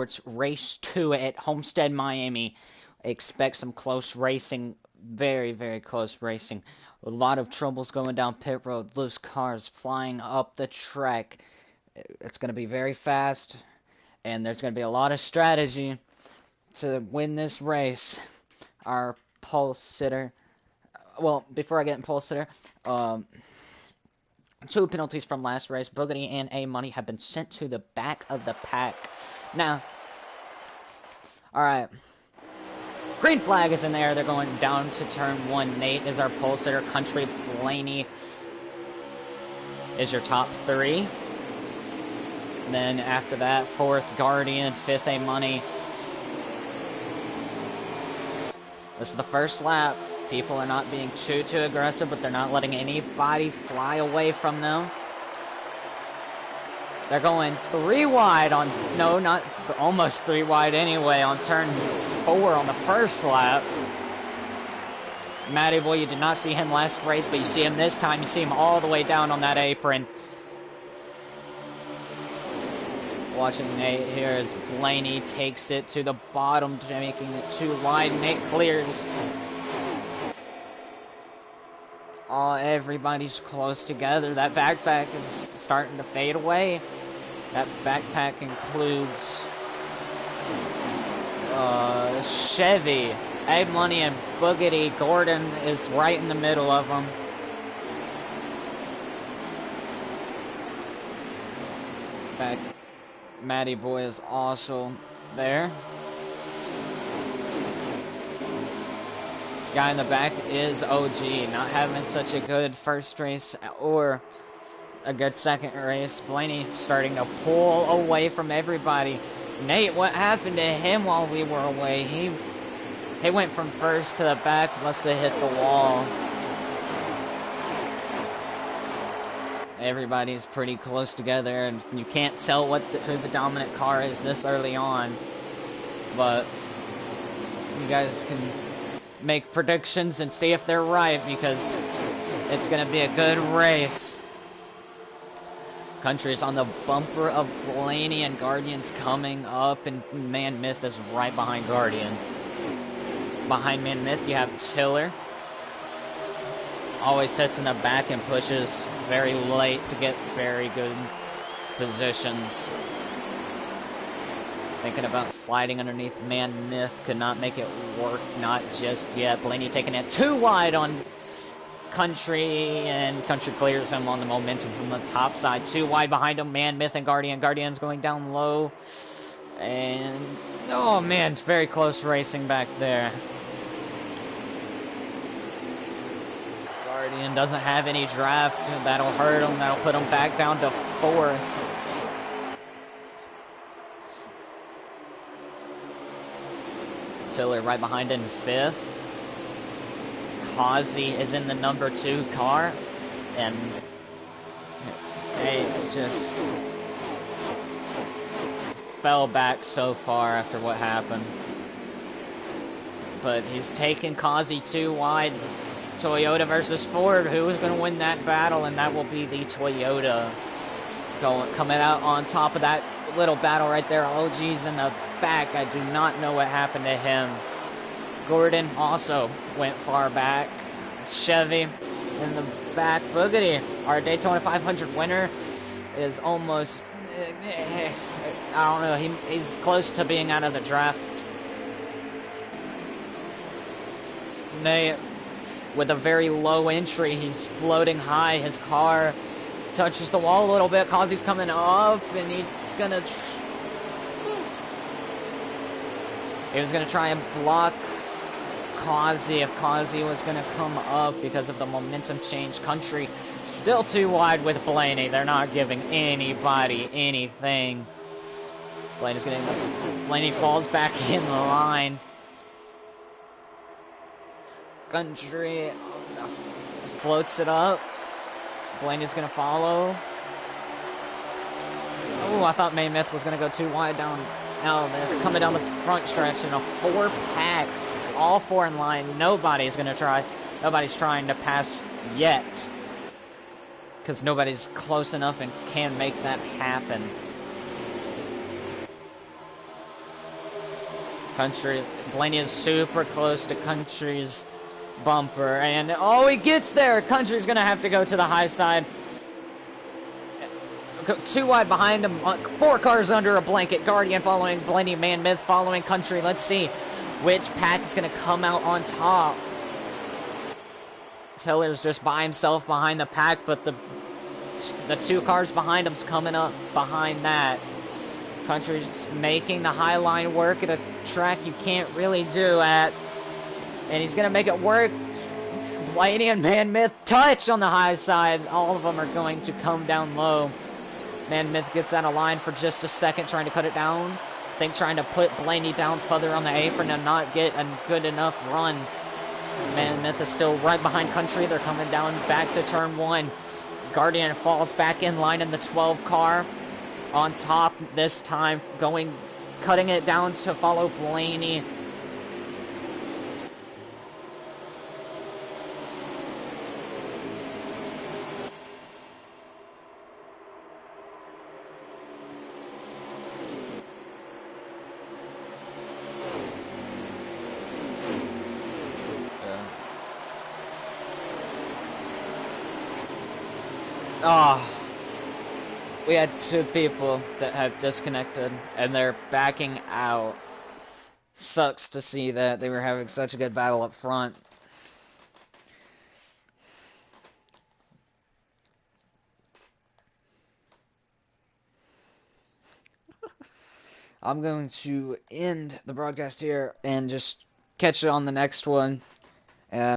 It's race 2 at Homestead, Miami. Expect some close racing, very, very close racing. A lot of troubles going down pit road, loose cars flying up the track. It's going to be very fast, and there's going to be a lot of strategy to win this race. Our pole sitter, well, before I get in pole sitter, two penalties from last race. Boogity and A Money have been sent to the back of the pack. Now, alright. Green flag is in there. They're going down to turn 1. Nate is our pole sitter. Country Blaney is your top 3. And then after that, 4th Guardian, 5th A Money. This is the first lap. People are not being too aggressive, but they're not letting anybody fly away from them. They're going 3 wide on, no, not, almost 3 wide anyway on turn 4 on the first lap. Matty Boy, you did not see him last race, but you see him this time. You see him all the way down on that apron. Watching Nate here as Blaney takes it to the bottom, making it 2 wide. Nate clears. Oh, everybody's close together. That backpack is starting to fade away. That backpack includes Chevy, A Money, and Boogity. Gordon is right in the middle of them. Back, Matty Boy is also there. Guy in the back is OG, not having such a good first race or a good second race. Blaney starting to pull away from everybody. Nate, what happened to him while we were away? He went from first to the back, must have hit the wall. Everybody's pretty close together, and you can't tell who the dominant car is this early on. But you guys can make predictions and see if they're right, because it's going to be a good race. Country's on the bumper of Blaney, and Guardian's coming up, and Man Myth is right behind Guardian. Behind Man Myth, you have Tiller. Always sits in the back and pushes very late to get very good positions. Thinking about sliding underneath Man Myth, could not make it work, not just yet. Blaney taking it 2 wide on Country, and Country clears him on the momentum from the top side. 2 wide behind him, Man Myth and Guardian. Guardian's going down low, and oh man, it's very close racing back there. Guardian doesn't have any draft. That'll hurt him. That'll put him back down to 4th. Tiller right behind in 5th. Causey is in the number 2 car, and it's just fell back so far after what happened. But he's taken Causey 2 wide. Toyota versus Ford. Who is going to win that battle? And that will be the Toyota coming out on top of that little battle right there. OG's in the back. I do not know what happened to him. Gordon also went far back. Chevy in the back. Boogity, our Daytona 500 winner, is almost, I don't know, he's close to being out of the draft. Nate, with a very low entry, he's floating high. His car touches the wall a little bit. Causey's coming up, and he's gonna he was gonna try and block Causey if Causey was gonna come up because of the momentum change. Country still 2 wide with Blaney. They're not giving anybody anything. Blaney falls back in the line. Country floats it up. Blaney's gonna follow. Oh, I thought Man Myth was gonna go 2 wide down. Now it's coming down the front stretch in a 4-pack. All 4 in line. Nobody's trying to pass yet, because nobody's close enough and can make that happen. Country, Blaney is super close to Country's bumper, and oh, he gets there. Country's gonna have to go to the high side. 2 wide behind him, 4 cars under a blanket. Guardian following Blaney, Man Myth following Country. Let's see which pack is gonna come out on top. Tiller's just by himself behind the pack, but the 2 cars behind him's coming up behind that. Country's making the high line work at a track you can't really do at. And he's going to make it work. Blaney and Man Myth touch on the high side. All of them are going to come down low. Man Myth gets out of line for just a second, trying to cut it down. I think trying to put Blaney down further on the apron and not get a good enough run. Man Myth is still right behind Country. They're coming down back to turn 1. Guardian falls back in line in the 12 car. On top this time, cutting it down to follow Blaney. We had 2 people that have disconnected, and they're backing out. Sucks to see that. They were having such a good battle up front. I'm going to end the broadcast here and just catch you on the next one.